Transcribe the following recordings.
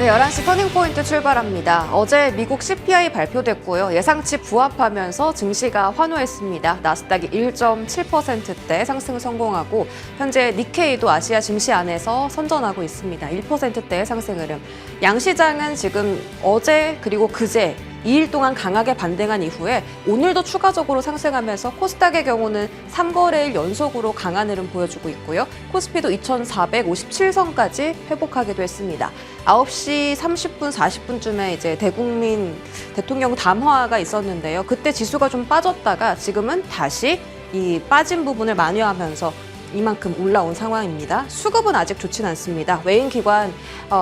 네, 11시 터닝포인트 출발합니다. 어제 미국 CPI 발표됐고요. 예상치 부합하면서 증시가 환호했습니다. 나스닥이 1.7%대 상승 성공하고 현재 니케이도 아시아 증시 안에서 선전하고 있습니다. 1%대의 상승 흐름. 양시장은 지금 어제 그리고 그제 2일 동안 강하게 반등한 이후에 오늘도 추가적으로 상승하면서 코스닥의 경우는 3거래일 연속으로 강한 흐름 보여주고 있고요. 코스피도 2,457선까지 회복하기도 했습니다. 9시 30분, 40분쯤에 이제 대국민 대통령 담화가 있었는데요. 그때 지수가 좀 빠졌다가 지금은 다시 이 빠진 부분을 만회하면서 이만큼 올라온 상황입니다. 수급은 아직 좋진 않습니다. 외인 기관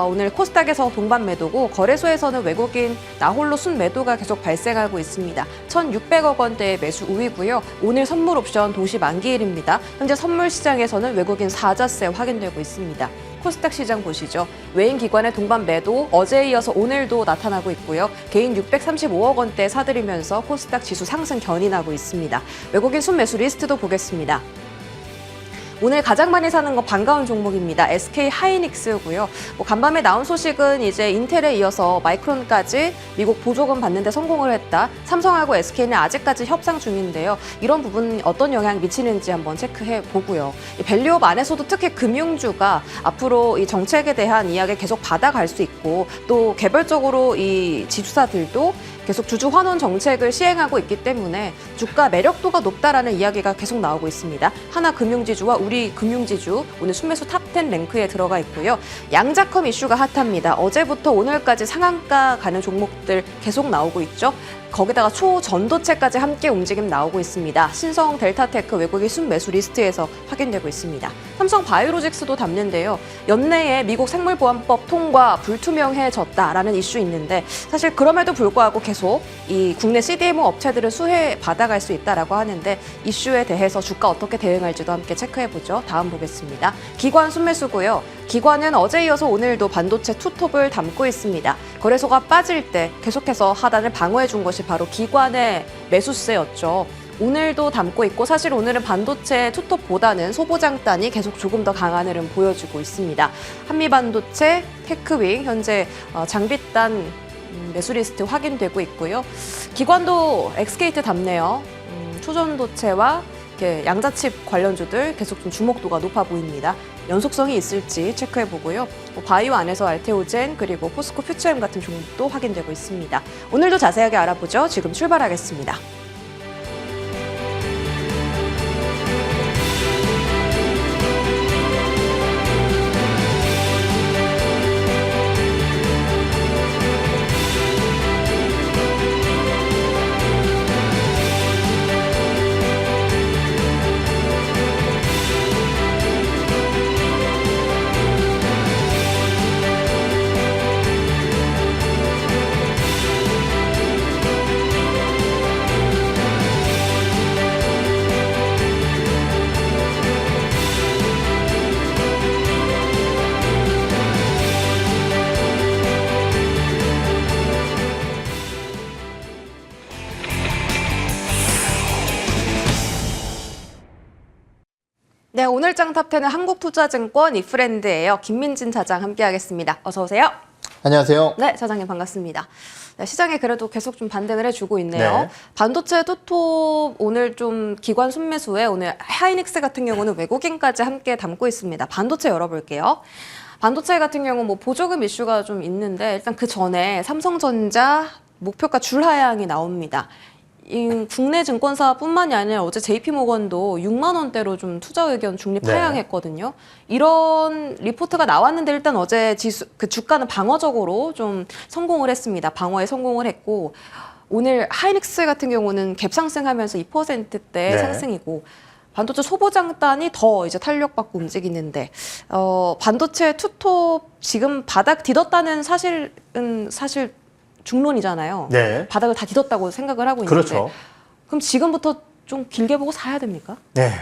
오늘 코스닥에서 동반 매도고 거래소에서는 외국인 나홀로 순매도가 계속 발생하고 있습니다. 1,600억 원대의 매수 우위고요. 오늘 선물 옵션 도시 만기일입니다. 현재 선물 시장에서는 외국인 사자세 확인되고 있습니다. 코스닥 시장 보시죠. 외인 기관의 동반 매도 어제에 이어서 오늘도 나타나고 있고요. 개인 635억 원대 사들이면서 코스닥 지수 상승 견인하고 있습니다. 외국인 순매수 리스트도 보겠습니다. 오늘 가장 많이 사는 건 반가운 종목입니다. SK 하이닉스고요. 간밤에 나온 소식은 이제 인텔에 이어서 마이크론까지 미국 보조금 받는데 성공을 했다. 삼성하고 SK는 아직까지 협상 중인데요. 이런 부분 어떤 영향 미치는지 한번 체크해 보고요. 이 밸류업 안에서도 특히 금융주가 앞으로 이 정책에 대한 이야기 계속 받아갈 수 있고 또 개별적으로 이 지주사들도 계속 주주 환원 정책을 시행하고 있기 때문에 주가 매력도가 높다라는 이야기가 계속 나오고 있습니다. 하나금융지주와 우리금융지주 오늘 순매수 탑10 랭크에 들어가 있고요. 양자컴 이슈가 핫합니다. 어제부터 오늘까지 상한가 가는 종목들 계속 나오고 있죠. 거기다가 초전도체까지 함께 움직임 나오고 있습니다. 신성 델타테크 외국인 순매수 리스트에서 확인되고 있습니다. 삼성 바이오로직스도 담는데요. 연내에 미국 생물보안법 통과 불투명해졌다라는 이슈 있는데 사실 그럼에도 불구하고 계속 이 국내 CDMO 업체들은 수혜 받아갈 수 있다라고 하는데 이슈에 대해서 주가 어떻게 대응할지도 함께 체크해보죠. 다음 보겠습니다. 기관 순매수고요. 기관은 어제 이어서 오늘도 반도체 투톱을 담고 있습니다. 거래소가 빠질 때 계속해서 하단을 방어해준 것이 바로 기관의 매수세였죠. 오늘도 담고 있고 사실 오늘은 반도체 투톱보다는 소보장단이 계속 조금 더 강한 흐름 보여주고 있습니다. 한미반도체, 테크윙 현재 장비단 매수 리스트 확인되고 있고요. 기관도 엑스케이트 담네요. 초전도체와 양자칩 관련주들 계속 좀 주목도가 높아 보입니다. 연속성이 있을지 체크해보고요. 바이오 안에서 알테오젠 그리고 포스코 퓨처엠 같은 종목도 확인되고 있습니다. 오늘도 자세하게 알아보죠. 지금 출발하겠습니다. 네, 오늘 장 탑10은 한국투자증권 이프렌드예요. 김민진 차장 함께하겠습니다. 어서 오세요. 안녕하세요. 네, 차장님 반갑습니다. 네, 시장에 그래도 계속 좀 반등을 해주고 있네요. 네. 반도체 투톱 오늘 좀 기관 순매수에 오늘 하이닉스 같은 경우는 외국인까지 함께 담고 있습니다. 반도체 열어볼게요. 반도체 같은 경우 뭐 보조금 이슈가 좀 있는데 일단 그 전에 삼성전자 목표가 줄 하향이 나옵니다. 이 국내 증권사뿐만이 아니라 어제 JP모건도 6만 원대로 좀 투자 의견 중립 하향했거든요. 이런 리포트가 나왔는데 일단 어제 주가는 방어적으로 좀 성공을 했습니다. 방어에 성공을 했고 오늘 하이닉스 같은 경우는 갭 상승하면서 2%대 상승이고 반도체 소보장단이 더 이제 탄력받고 움직이는데 반도체 투톱 지금 바닥 디뎠다는 사실 중론이잖아요. 네. 바닥을 다 디뎠다고 생각을 하고 있는데. 그렇죠. 그럼 지금부터 좀 길게 보고 사야 됩니까? 네,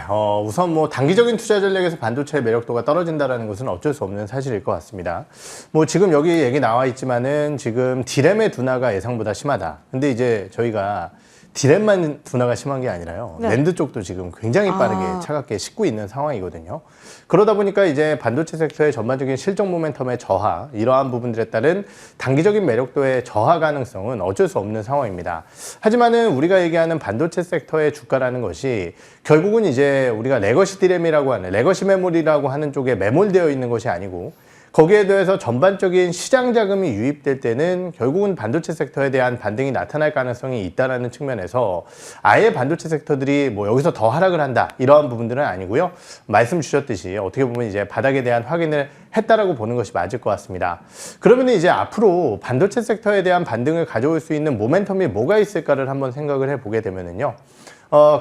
우선 뭐 단기적인 투자 전략에서 반도체의 매력도가 떨어진다는 것은 어쩔 수 없는 사실일 것 같습니다. 뭐 지금 여기 얘기 나와 있지만은 지금 디램의 둔화가 예상보다 심하다. 근데 이제 저희가 디램만 둔화가 심한 게 아니라요. 네. 낸드 쪽도 지금 굉장히 빠르게 차갑게 식고 있는 상황이거든요. 그러다 보니까 이제 반도체 섹터의 전반적인 실적 모멘텀의 저하, 이러한 부분들에 따른 단기적인 매력도의 저하 가능성은 어쩔 수 없는 상황입니다. 하지만은 우리가 얘기하는 반도체 섹터의 주가라는 것이 결국은 이제 우리가 레거시 디램이라고 하는, 레거시 메모리라고 하는 쪽에 매몰되어 있는 것이 아니고, 거기에 대해서 전반적인 시장 자금이 유입될 때는 결국은 반도체 섹터에 대한 반등이 나타날 가능성이 있다는 측면에서 아예 반도체 섹터들이 뭐 여기서 더 하락을 한다 이러한 부분들은 아니고요. 말씀 주셨듯이 어떻게 보면 이제 바닥에 대한 확인을 했다라고 보는 것이 맞을 것 같습니다. 그러면 이제 앞으로 반도체 섹터에 대한 반등을 가져올 수 있는 모멘텀이 뭐가 있을까를 한번 생각을 해보게 되면은요.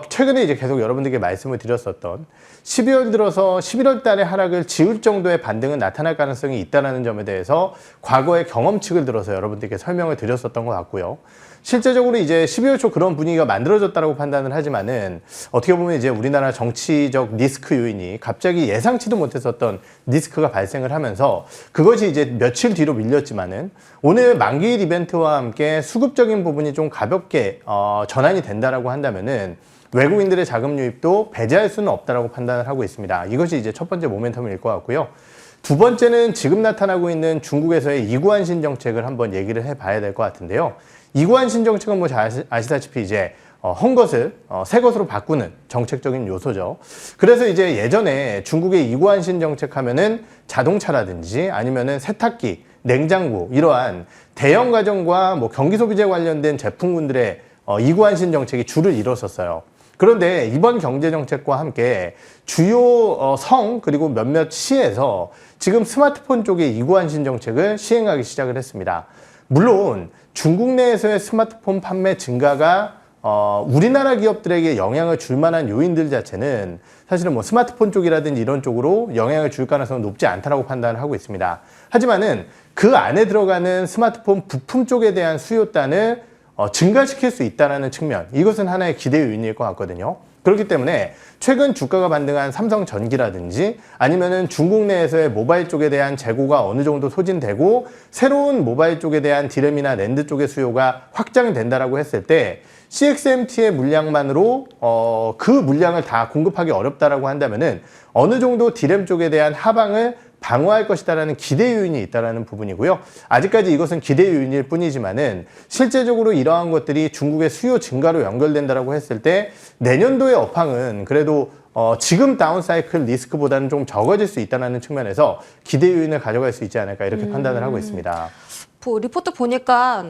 최근에 이제 계속 여러분들께 말씀을 드렸었던 12월 들어서 11월 달에 하락을 지울 정도의 반등은 나타날 가능성이 있다는 점에 대해서 과거의 경험칙을 들어서 여러분들께 설명을 드렸었던 것 같고요. 실제적으로 이제 12월 초 그런 분위기가 만들어졌다고 판단을 하지만은 어떻게 보면 이제 우리나라 정치적 리스크 요인이 갑자기 예상치도 못했었던 리스크가 발생을 하면서 그것이 이제 며칠 뒤로 밀렸지만은 오늘 만기일 이벤트와 함께 수급적인 부분이 좀 가볍게 전환이 된다라고 한다면은 외국인들의 자금 유입도 배제할 수는 없다라고 판단을 하고 있습니다. 이것이 이제 첫 번째 모멘텀일 것 같고요. 두 번째는 지금 나타나고 있는 중국에서의 이구안신 정책을 한번 얘기를 해봐야 될 것 같은데요. 이구안신 정책은 뭐 잘 아시다시피 이제 헌 것을 새 것으로 바꾸는 정책적인 요소죠. 그래서 이제 예전에 중국의 이구안신 정책 하면은 자동차라든지 아니면은 세탁기, 냉장고 이러한 대형 가정과 뭐 경기 소비재 관련된 제품군들의 이구안신 정책이 줄을 이뤘었어요. 그런데 이번 경제정책과 함께 주요 성 그리고 몇몇 시에서 지금 스마트폰 쪽의 이구안신 정책을 시행하기 시작을 했습니다. 물론 중국 내에서의 스마트폰 판매 증가가 우리나라 기업들에게 영향을 줄 만한 요인들 자체는 사실은 뭐 스마트폰 쪽이라든지 이런 쪽으로 영향을 줄 가능성은 높지 않다고 판단을 하고 있습니다. 하지만은 그 안에 들어가는 스마트폰 부품 쪽에 대한 수요단을 증가시킬 수 있다는 측면, 이것은 하나의 기대 요인일 것 같거든요. 그렇기 때문에 최근 주가가 반등한 삼성전기라든지 아니면은 중국 내에서의 모바일 쪽에 대한 재고가 어느 정도 소진되고 새로운 모바일 쪽에 대한 디램이나 낸드 쪽의 수요가 확장이 된다라고 했을 때 CXMT의 물량만으로 그 물량을 다 공급하기 어렵다라고 한다면은 어느 정도 디램 쪽에 대한 하방을 방어할 것이다라는 기대 요인이 있다라는 부분이고요. 아직까지 이것은 기대 요인일 뿐이지만은 실제적으로 이러한 것들이 중국의 수요 증가로 연결된다라고 했을 때 내년도의 업황은 그래도 지금 다운사이클 리스크보다는 좀 적어질 수 있다는 측면에서 기대 요인을 가져갈 수 있지 않을까 이렇게 판단을 하고 있습니다. 리포트 보니까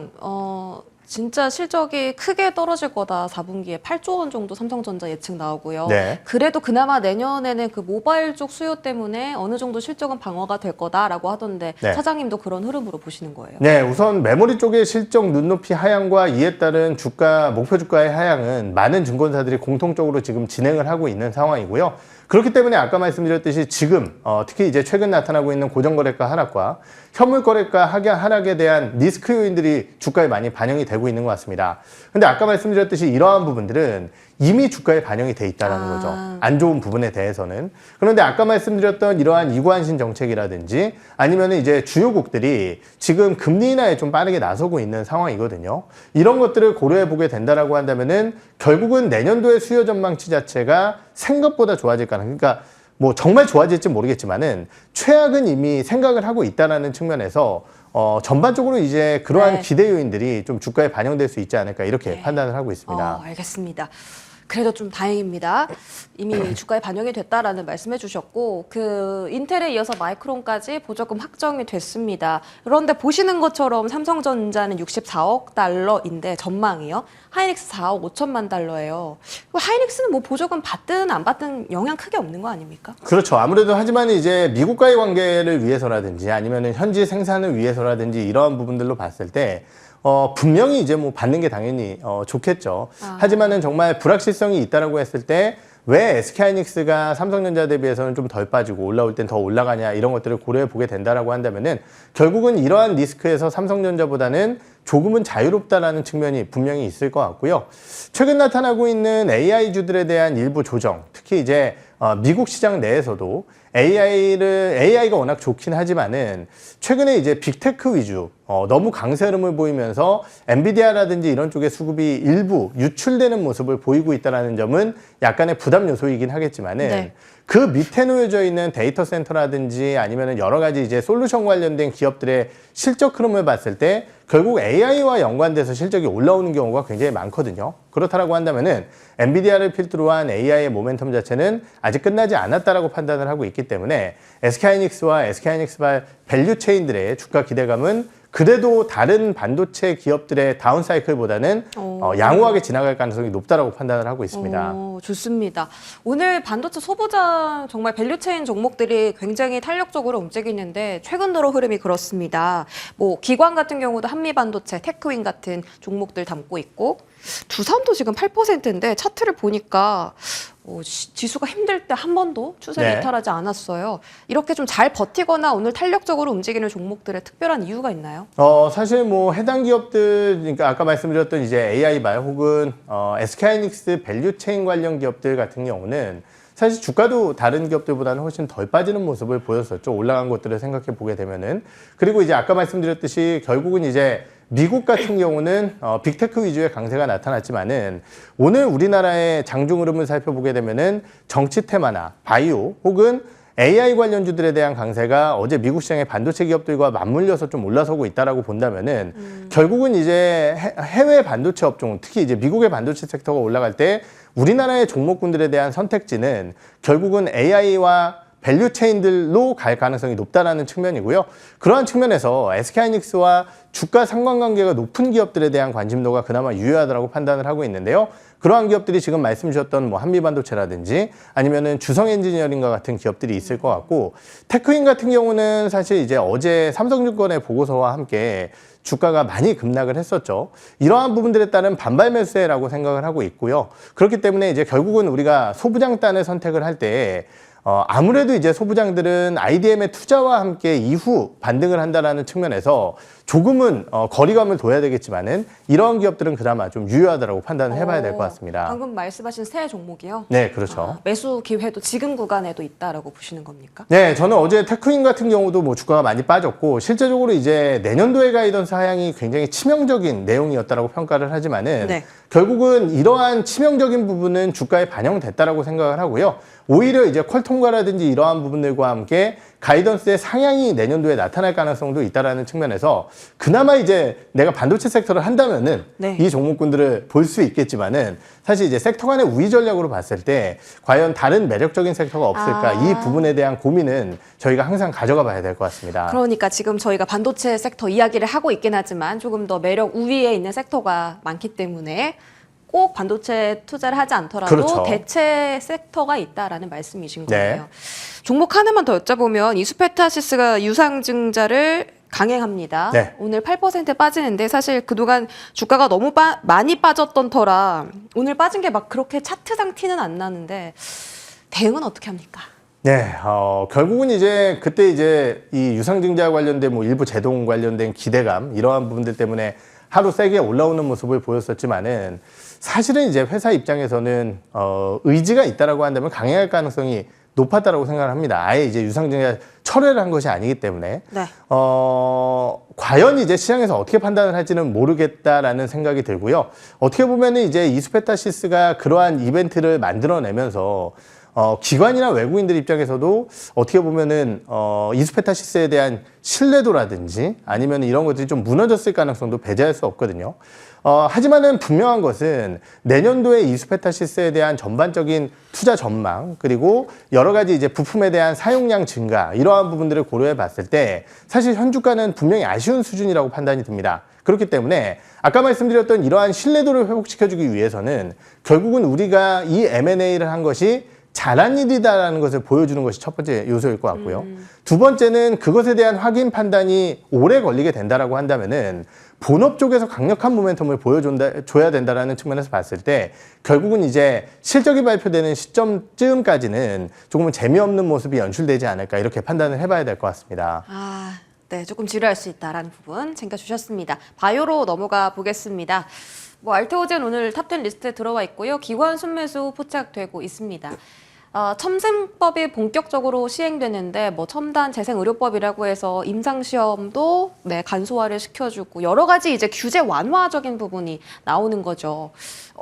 진짜 실적이 크게 떨어질 거다. 4분기에 8조 원 정도 삼성전자 예측 나오고요. 네. 그래도 그나마 내년에는 그 모바일 쪽 수요 때문에 어느 정도 실적은 방어가 될 거다라고 하던데 네. 차장님도 그런 흐름으로 보시는 거예요? 네, 우선 메모리 쪽의 실적 눈높이 하향과 이에 따른 주가, 목표 주가의 하향은 많은 증권사들이 공통적으로 지금 진행을 하고 있는 상황이고요. 그렇기 때문에 아까 말씀드렸듯이 지금 특히 이제 최근 나타나고 있는 고정거래가 하락과 현물거래가 하락에 대한 리스크 요인들이 주가에 많이 반영이 되고 있는 것 같습니다. 근데 아까 말씀드렸듯이 이러한 부분들은 이미 주가에 반영이 돼 있다는 거죠. 안 좋은 부분에 대해서는. 그런데 아까 말씀드렸던 이러한 이구안신 정책이라든지 아니면 이제 주요국들이 지금 금리 인하에 좀 빠르게 나서고 있는 상황이거든요. 이런 것들을 고려해 보게 된다라고 한다면은 결국은 내년도의 수요 전망치 자체가 생각보다 좋아질 가능. 그러니까 뭐 정말 좋아질지 모르겠지만은 최악은 이미 생각을 하고 있다라는 측면에서 전반적으로 이제 그러한 네. 기대 요인들이 좀 주가에 반영될 수 있지 않을까 이렇게 네. 판단을 하고 있습니다. 알겠습니다. 그래도 좀 다행입니다. 이미 주가에 반영이 됐다라는 말씀해 주셨고 그 인텔에 이어서 마이크론까지 보조금 확정이 됐습니다. 그런데 보시는 것처럼 삼성전자는 64억 달러인데 전망이요. 하이닉스 4억 5천만 달러예요. 하이닉스는 뭐 보조금 받든 안 받든 영향 크게 없는 거 아닙니까? 그렇죠. 아무래도 하지만 이제 미국과의 관계를 위해서라든지 아니면은 현지 생산을 위해서라든지 이러한 부분들로 봤을 때 분명히 이제 뭐 받는 게 당연히 좋겠죠. 하지만은 정말 불확실성이 있다라고 했을 때 왜 SK하이닉스가 삼성전자 대비해서는 좀 덜 빠지고 올라올 땐 더 올라가냐 이런 것들을 고려해 보게 된다라고 한다면은 결국은 이러한 리스크에서 삼성전자보다는 조금은 자유롭다라는 측면이 분명히 있을 것 같고요. 최근 나타나고 있는 AI주들에 대한 일부 조정, 특히 이제 미국 시장 내에서도 AI가 워낙 좋긴 하지만은 최근에 이제 빅테크 위주 너무 강세 흐름을 보이면서 엔비디아라든지 이런 쪽의 수급이 일부 유출되는 모습을 보이고 있다는 점은 약간의 부담 요소이긴 하겠지만은 네. 그 밑에 놓여져 있는 데이터 센터라든지 아니면 여러 가지 이제 솔루션 관련된 기업들의 실적 흐름을 봤을 때 결국 AI와 연관돼서 실적이 올라오는 경우가 굉장히 많거든요. 그렇다라고 한다면은 엔비디아를 필두로 한 AI의 모멘텀 자체는 아직 끝나지 않았다라고 판단을 하고 있기 때문에 SK하이닉스와 SK하이닉스발 밸류 체인들의 주가 기대감은 그래도 다른 반도체 기업들의 다운 사이클보다는 양호하게 지나갈 가능성이 높다라고 판단을 하고 있습니다. 좋습니다. 오늘 반도체 소부장 정말 밸류체인 종목들이 굉장히 탄력적으로 움직이는데 최근 들어 흐름이 그렇습니다. 뭐 기관 같은 경우도 한미반도체, 테크윈 같은 종목들 담고 있고 두산도 지금 8%인데 차트를 보니까 지수가 힘들 때 한 번도 추세를 네. 이탈하지 않았어요. 이렇게 좀 잘 버티거나 오늘 탄력적으로 움직이는 종목들의 특별한 이유가 있나요? 사실 뭐 해당 기업들, 그러니까 아까 말씀드렸던 이제 AI발 혹은 SK하이닉스 밸류 체인 관련 기업들 같은 경우는 사실 주가도 다른 기업들보다는 훨씬 덜 빠지는 모습을 보였었죠. 올라간 것들을 생각해 보게 되면은. 그리고 이제 아까 말씀드렸듯이 결국은 이제 미국 같은 경우는 빅테크 위주의 강세가 나타났지만은 오늘 우리나라의 장중 흐름을 살펴보게 되면은 정치 테마나 바이오 혹은 AI 관련주들에 대한 강세가 어제 미국 시장의 반도체 기업들과 맞물려서 좀 올라서고 있다라고 본다면은 결국은 이제 해외 반도체 업종, 특히 이제 미국의 반도체 섹터가 올라갈 때 우리나라의 종목군들에 대한 선택지는 결국은 AI와 밸류 체인들로 갈 가능성이 높다라는 측면이고요. 그러한 측면에서 SK하이닉스와 주가 상관관계가 높은 기업들에 대한 관심도가 그나마 유효하다고 판단을 하고 있는데요. 그러한 기업들이 지금 말씀 주셨던 뭐 한미반도체라든지 아니면은 주성엔지니어링과 같은 기업들이 있을 것 같고 테크윈 같은 경우는 사실 이제 어제 삼성증권의 보고서와 함께 주가가 많이 급락을 했었죠. 이러한 부분들에 따른 반발 매수세라고 생각을 하고 있고요. 그렇기 때문에 이제 결국은 우리가 소부장단을 선택을 할 때 아무래도 이제 소부장들은 IDM의 투자와 함께 이후 반등을 한다라는 측면에서 조금은 거리감을 둬야 되겠지만은 이러한 기업들은 그나마 좀 유효하다고 판단을 해봐야 될 것 같습니다. 방금 말씀하신 새 종목이요? 네, 그렇죠. 매수 기회도 지금 구간에도 있다라고 보시는 겁니까? 네, 저는 어제 테크윈 같은 경우도 뭐 주가가 많이 빠졌고 실제적으로 이제 내년도의 가이던스 하향이 굉장히 치명적인 내용이었다라고 평가를 하지만은 네. 결국은 이러한 치명적인 부분은 주가에 반영됐다라고 생각을 하고요. 오히려 이제 퀄통과라든지 이러한 부분들과 함께 가이던스의 상향이 내년도에 나타날 가능성도 있다라는 측면에서 그나마 이제 내가 반도체 섹터를 한다면은 네. 이 종목군들을 볼 수 있겠지만은 사실 이제 섹터 간의 우위 전략으로 봤을 때 과연 다른 매력적인 섹터가 없을까 이 부분에 대한 고민은 저희가 항상 가져가 봐야 될 것 같습니다. 그러니까 지금 저희가 반도체 섹터 이야기를 하고 있긴 하지만 조금 더 매력 우위에 있는 섹터가 많기 때문에 꼭 반도체 투자를 하지 않더라도 그렇죠. 대체 섹터가 있다라는 말씀이신 네. 거예요. 종목 하나만 더 여쭤보면 이수페타시스가 유상증자를 강행합니다. 네. 오늘 8% 빠지는데 사실 그동안 주가가 너무 많이 빠졌던 터라 오늘 빠진 게 막 그렇게 차트상 티는 안 나는데 대응은 어떻게 합니까? 네, 결국은 이제 그때 이제 이 유상증자 관련된 뭐 일부 제동 관련된 기대감 이러한 부분들 때문에 하루 세게 올라오는 모습을 보였었지만은 사실은 이제 회사 입장에서는 의지가 있다라고 한다면 강행할 가능성이 높았다라고 생각을 합니다. 아예 이제 유상증자 철회를 한 것이 아니기 때문에 네. 과연 이제 시장에서 어떻게 판단을 할지는 모르겠다라는 생각이 들고요. 어떻게 보면은 이제 이수페타시스가 그러한 이벤트를 만들어내면서 기관이나 외국인들 입장에서도 어떻게 보면은 이수페타시스에 대한 신뢰도라든지 아니면 이런 것들이 좀 무너졌을 가능성도 배제할 수 없거든요. 하지만은 분명한 것은 내년도에 이수페타시스에 대한 전반적인 투자 전망 그리고 여러 가지 이제 부품에 대한 사용량 증가 이러한 부분들을 고려해 봤을 때 사실 현 주가는 분명히 아쉬운 수준이라고 판단이 듭니다. 그렇기 때문에 아까 말씀드렸던 이러한 신뢰도를 회복시켜주기 위해서는 결국은 우리가 이 M&A를 한 것이 잘한 일이다라는 것을 보여주는 것이 첫 번째 요소일 것 같고요. 두 번째는 그것에 대한 확인 판단이 오래 걸리게 된다라고 한다면은 본업 쪽에서 강력한 모멘텀을 보여줘야 된다라는 측면에서 봤을 때 결국은 이제 실적이 발표되는 시점쯤까지는 조금은 재미없는 모습이 연출되지 않을까 이렇게 판단을 해봐야 될 것 같습니다. 네, 조금 지루할 수 있다라는 부분 챙겨주셨습니다. 바이오로 넘어가 보겠습니다. 뭐 알테오젠 오늘 탑10 리스트에 들어와 있고요. 기관 순매수 포착되고 있습니다. 첨생법이 본격적으로 시행되는데 뭐 첨단 재생의료법이라고 해서 임상시험도 네, 간소화를 시켜주고 여러 가지 이제 규제 완화적인 부분이 나오는 거죠.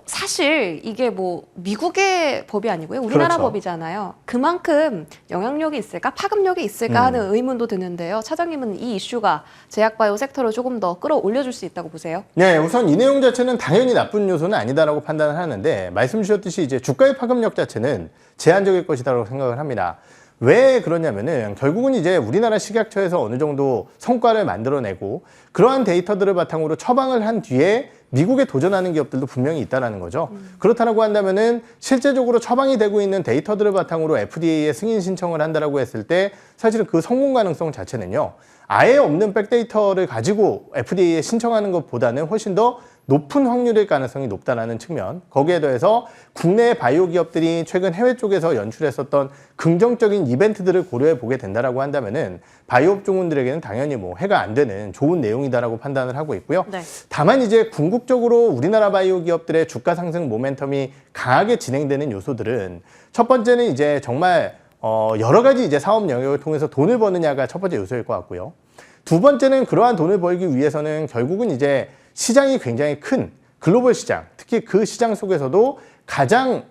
사실 이게 뭐 미국의 법이 아니고요. 우리나라 그렇죠. 법이잖아요. 그만큼 영향력이 있을까? 파급력이 있을까 하는 의문도 드는데요. 차장님은 이 이슈가 제약바이오 섹터를 조금 더 끌어올려줄 수 있다고 보세요? 네, 우선 이 내용 자체는 당연히 나쁜 요소는 아니다라고 판단을 하는데 말씀 주셨듯이 이제 주가의 파급력 자체는 제한적일 것이다라고 생각을 합니다. 왜 그러냐면은 결국은 이제 우리나라 식약처에서 어느 정도 성과를 만들어내고 그러한 데이터들을 바탕으로 처방을 한 뒤에 미국에 도전하는 기업들도 분명히 있다라는 거죠. 그렇다고 한다면은 실제적으로 처방이 되고 있는 데이터들을 바탕으로 FDA에 승인 신청을 한다라고 했을 때 사실은 그 성공 가능성 자체는요. 아예 없는 백데이터를 가지고 FDA에 신청하는 것보다는 훨씬 더 높은 확률일 가능성이 높다는 측면, 거기에 더해서 국내 바이오 기업들이 최근 해외 쪽에서 연출했었던 긍정적인 이벤트들을 고려해 보게 된다라고 한다면은 바이오 업종군들에게는 당연히 뭐 해가 안 되는 좋은 내용이다라고 판단을 하고 있고요. 네. 다만 이제 궁극적으로 우리나라 바이오 기업들의 주가 상승 모멘텀이 강하게 진행되는 요소들은 첫 번째는 이제 정말 여러 가지 이제 사업 영역을 통해서 돈을 버느냐가 첫 번째 요소일 것 같고요. 두 번째는 그러한 돈을 벌기 위해서는 결국은 이제 시장이 굉장히 큰 글로벌 시장, 특히 그 시장 속에서도 가장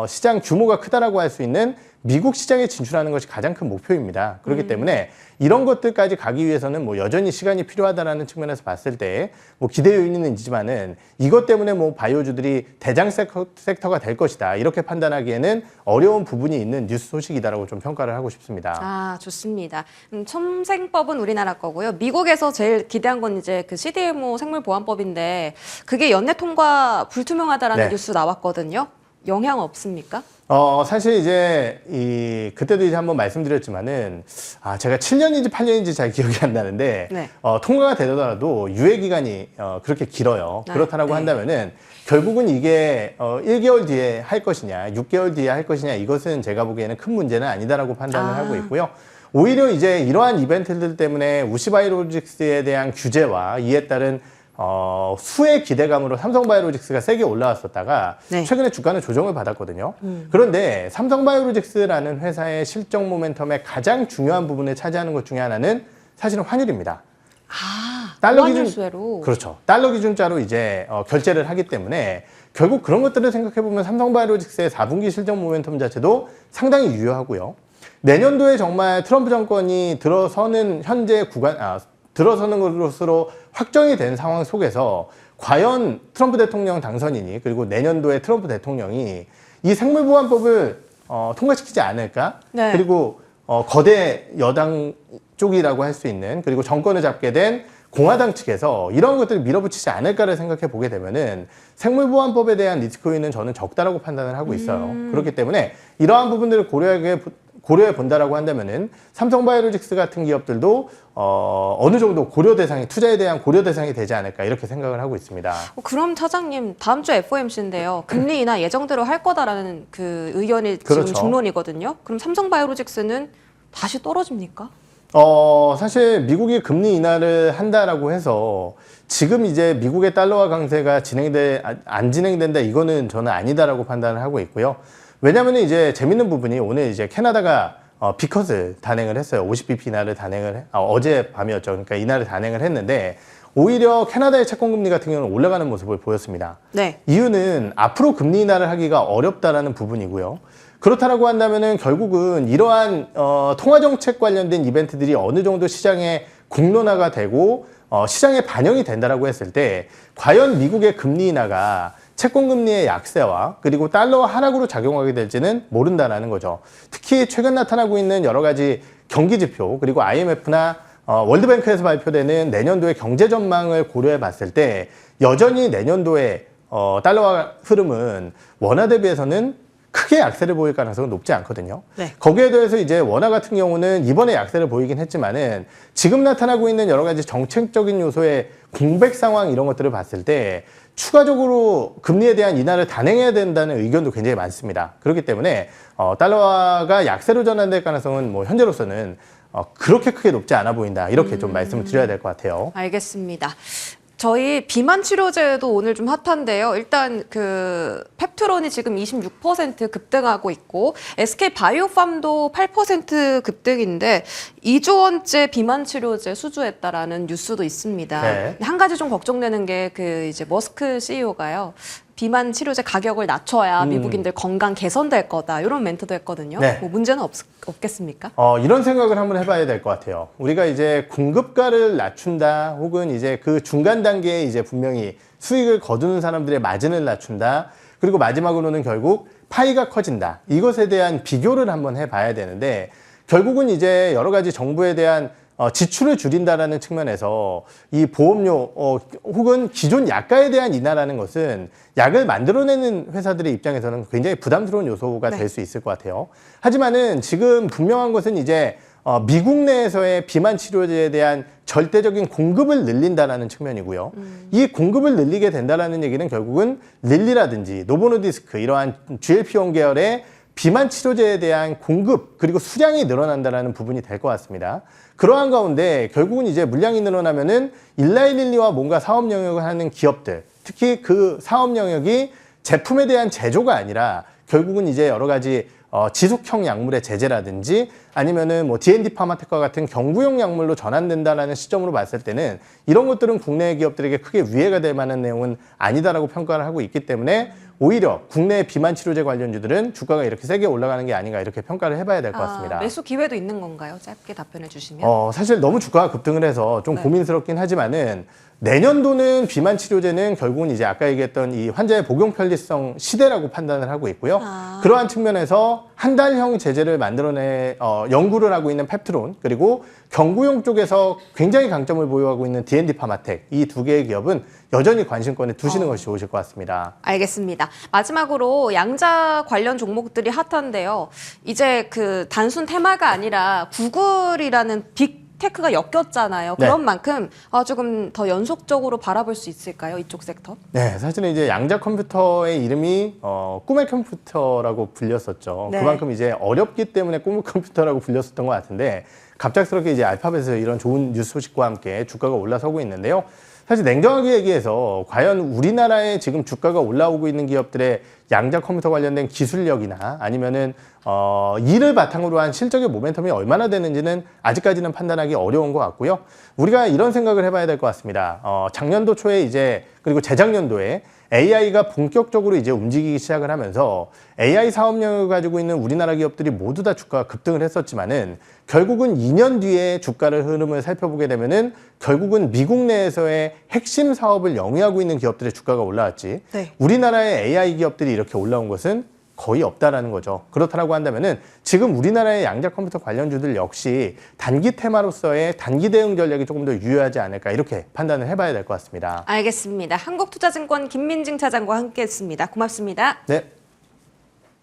시장 규모가 크다라고 할 수 있는 미국 시장에 진출하는 것이 가장 큰 목표입니다. 그렇기 때문에 이런 것들까지 가기 위해서는 뭐 여전히 시간이 필요하다라는 측면에서 봤을 때 뭐 기대 요인은 있지만은 이것 때문에 뭐 바이오주들이 대장 섹터가 될 것이다 이렇게 판단하기에는 어려운 부분이 있는 뉴스 소식이다라고 좀 평가를 하고 싶습니다. 아, 좋습니다. 첨생법은 우리나라 거고요. 미국에서 제일 기대한 건 이제 그 CDMO 생물보안법인데 그게 연내 통과 불투명하다라는 네. 뉴스 나왔거든요. 영향 없습니까? 사실 이제 그때도 이제 한번 말씀드렸지만은 제가 7년인지 8년인지 잘 기억이 안 나는데 네. 통과가 되더라도 유예 기간이 그렇게 길어요. 네. 그렇다라고 네. 한다면은 결국은 이게 1개월 뒤에 할 것이냐, 6개월 뒤에 할 것이냐 이것은 제가 보기에는 큰 문제는 아니다라고 판단을 하고 있고요. 오히려 이제 이러한 이벤트들 때문에 우시바이오로직스에 대한 규제와 이에 따른 수의 기대감으로 삼성바이오로직스가 세게 올라왔었다가 네. 최근에 주가는 조정을 받았거든요. 그런데 삼성바이오로직스라는 회사의 실적 모멘텀의 가장 중요한 부분을 차지하는 것 중에 하나는 사실은 환율입니다. 달러 기준 수혜로. 그렇죠. 달러 기준자로 이제 결제를 하기 때문에 결국 그런 것들을 생각해 보면 삼성바이오로직스의 4분기 실적 모멘텀 자체도 상당히 유효하고요. 내년도에 정말 트럼프 정권이 들어서는 들어서는 것으로 확정이 된 상황 속에서 과연 트럼프 대통령 당선인이 그리고 내년도에 트럼프 대통령이 이 생물보안법을 통과시키지 않을까? 네. 그리고 거대 여당 쪽이라고 할 수 있는 그리고 정권을 잡게 된 공화당 측에서 이런 것들을 밀어붙이지 않을까를 생각해 보게 되면은 생물보안법에 대한 리스크 요인은 저는 적다라고 판단을 하고 있어요. 그렇기 때문에 이러한 부분들을 고려해 본다라고 한다면은 삼성바이오로직스 같은 기업들도 어느 정도 투자에 대한 고려 대상이 되지 않을까 이렇게 생각을 하고 있습니다. 그럼 차장님 다음 주 FOMC인데요. 금리 인하 예정대로 할 거다라는 그 의견이 그렇죠. 지금 중론이거든요. 그럼 삼성바이오로직스는 다시 떨어집니까? 사실 미국이 금리 인하를 한다라고 해서 지금 이제 미국의 달러화 강세가 안 진행된다 이거는 저는 아니다라고 판단을 하고 있고요. 왜냐하면 이제 재밌는 부분이 오늘 이제 캐나다가 비컷을 단행을 했어요. 50bp 인하를 어제 밤이었죠. 그러니까 인하를 단행을 했는데 오히려 캐나다의 채권금리 같은 경우는 올라가는 모습을 보였습니다. 네. 이유는 앞으로 금리 인하를 하기가 어렵다라는 부분이고요. 그렇다라고 한다면은 결국은 이러한 통화정책 관련된 이벤트들이 어느 정도 시장에 공론화가 되고 시장에 반영이 된다라고 했을 때 과연 미국의 금리 인하가 채권금리의 약세와 그리고 달러 하락으로 작용하게 될지는 모른다라는 거죠. 특히 최근 나타나고 있는 여러 가지 경기지표 그리고 IMF나 월드뱅크에서 발표되는 내년도의 경제 전망을 고려해 봤을 때 여전히 내년도의 달러화 흐름은 원화 대비해서는 크게 약세를 보일 가능성은 높지 않거든요. 네. 거기에 대해서 이제 원화 같은 경우는 이번에 약세를 보이긴 했지만은 지금 나타나고 있는 여러 가지 정책적인 요소의 공백 상황 이런 것들을 봤을 때 추가적으로 금리에 대한 인하를 단행해야 된다는 의견도 굉장히 많습니다. 그렇기 때문에 달러화가 약세로 전환될 가능성은 뭐 현재로서는 그렇게 크게 높지 않아 보인다. 이렇게 좀 말씀을 드려야 될 것 같아요. 알겠습니다. 저희 비만 치료제도 오늘 좀 핫한데요. 일단 그 펩트론이 지금 26% 급등하고 있고 SK 바이오팜도 8% 급등인데 2조 원째 비만 치료제 수주했다라는 뉴스도 있습니다. 네. 한 가지 좀 걱정되는 게 그 이제 머스크 CEO가요. 비만 치료제 가격을 낮춰야 미국인들 건강 개선될 거다. 이런 멘트도 했거든요. 네. 뭐 문제는 없겠습니까? 이런 생각을 한번 해봐야 될 것 같아요. 우리가 이제 공급가를 낮춘다, 혹은 이제 그 중간 단계에 이제 분명히 수익을 거두는 사람들의 마진을 낮춘다, 그리고 마지막으로는 결국 파이가 커진다. 이것에 대한 비교를 한번 해봐야 되는데, 결국은 이제 여러 가지 정부에 대한 지출을 줄인다라는 측면에서 이 보험료 혹은 기존 약가에 대한 인하라는 것은 약을 만들어내는 회사들의 입장에서는 굉장히 부담스러운 요소가 네. 될 수 있을 것 같아요. 하지만은 지금 분명한 것은 이제 미국 내에서의 비만 치료제에 대한 절대적인 공급을 늘린다라는 측면이고요. 이 공급을 늘리게 된다라는 얘기는 결국은 릴리라든지 노보노디스크 이러한 GLP-1 계열의 비만 치료제에 대한 공급 그리고 수량이 늘어난다는 부분이 될 것 같습니다. 그러한 가운데 결국은 이제 물량이 늘어나면은 일라이릴리와 뭔가 사업 영역을 하는 기업들, 특히 그 사업 영역이 제품에 대한 제조가 아니라 결국은 이제 여러 가지 지속형 약물의 제재라든지 아니면은 뭐 D&D 파마텍과 같은 경구용 약물로 전환된다라는 시점으로 봤을 때는 이런 것들은 국내 기업들에게 크게 위해가 될 만한 내용은 아니다라고 평가를 하고 있기 때문에 오히려 국내 비만 치료제 관련주들은 주가가 이렇게 세게 올라가는 게 아닌가 이렇게 평가를 해봐야 될 것 같습니다. 매수 기회도 있는 건가요? 짧게 답변해 주시면. 사실 너무 주가가 급등을 해서 좀 네. 고민스럽긴 하지만은 내년도는 비만 치료제는 결국은 이제 아까 얘기했던 이 환자의 복용 편리성 시대라고 판단을 하고 있고요. 그러한 측면에서 한 달형 제재를 만들어내 연구를 하고 있는 펩트론, 그리고 경구용 쪽에서 굉장히 강점을 보유하고 있는 D&D 파마텍, 이 두 개의 기업은 여전히 관심권에 두시는 것이 좋으실 것 같습니다. 알겠습니다. 마지막으로 양자 관련 종목들이 핫한데요. 이제 그 단순 테마가 아니라 구글이라는 빅 테크가 엮였잖아요. 네. 그런 만큼 조금 더 연속적으로 바라볼 수 있을까요? 이쪽 섹터? 네, 사실은 이제 양자 컴퓨터의 이름이 꿈의 컴퓨터라고 불렸었죠. 네. 그만큼 이제 어렵기 때문에 꿈의 컴퓨터라고 불렸었던 것 같은데 갑작스럽게 이제 알파벳에서 이런 좋은 뉴스 소식과 함께 주가가 올라서고 있는데요. 사실 냉정하게 얘기해서 과연 우리나라에 지금 주가가 올라오고 있는 기업들의 양자 컴퓨터 관련된 기술력이나 아니면은 이를 바탕으로 한 실적의 모멘텀이 얼마나 되는지는 아직까지는 판단하기 어려운 것 같고요. 우리가 이런 생각을 해봐야 될 것 같습니다. 작년도 초에 이제 그리고 재작년도에 AI가 본격적으로 이제 움직이기 시작을 하면서 AI 사업 영역을 가지고 있는 우리나라 기업들이 모두 다 주가가 급등을 했었지만은 결국은 2년 뒤에 주가를 흐름을 살펴보게 되면은 결국은 미국 내에서의 핵심 사업을 영위하고 있는 기업들의 주가가 올라왔지. 네. 우리나라의 AI 기업들이 이렇게 올라온 것은 거의 없다라는 거죠. 그렇다라고 한다면은 지금 우리나라의 양자 컴퓨터 관련주들 역시 단기 테마로서의 단기 대응 전략이 조금 더 유효하지 않을까 이렇게 판단을 해봐야 될 것 같습니다. 알겠습니다. 한국투자증권 김민증 차장과 함께했습니다. 고맙습니다. 네.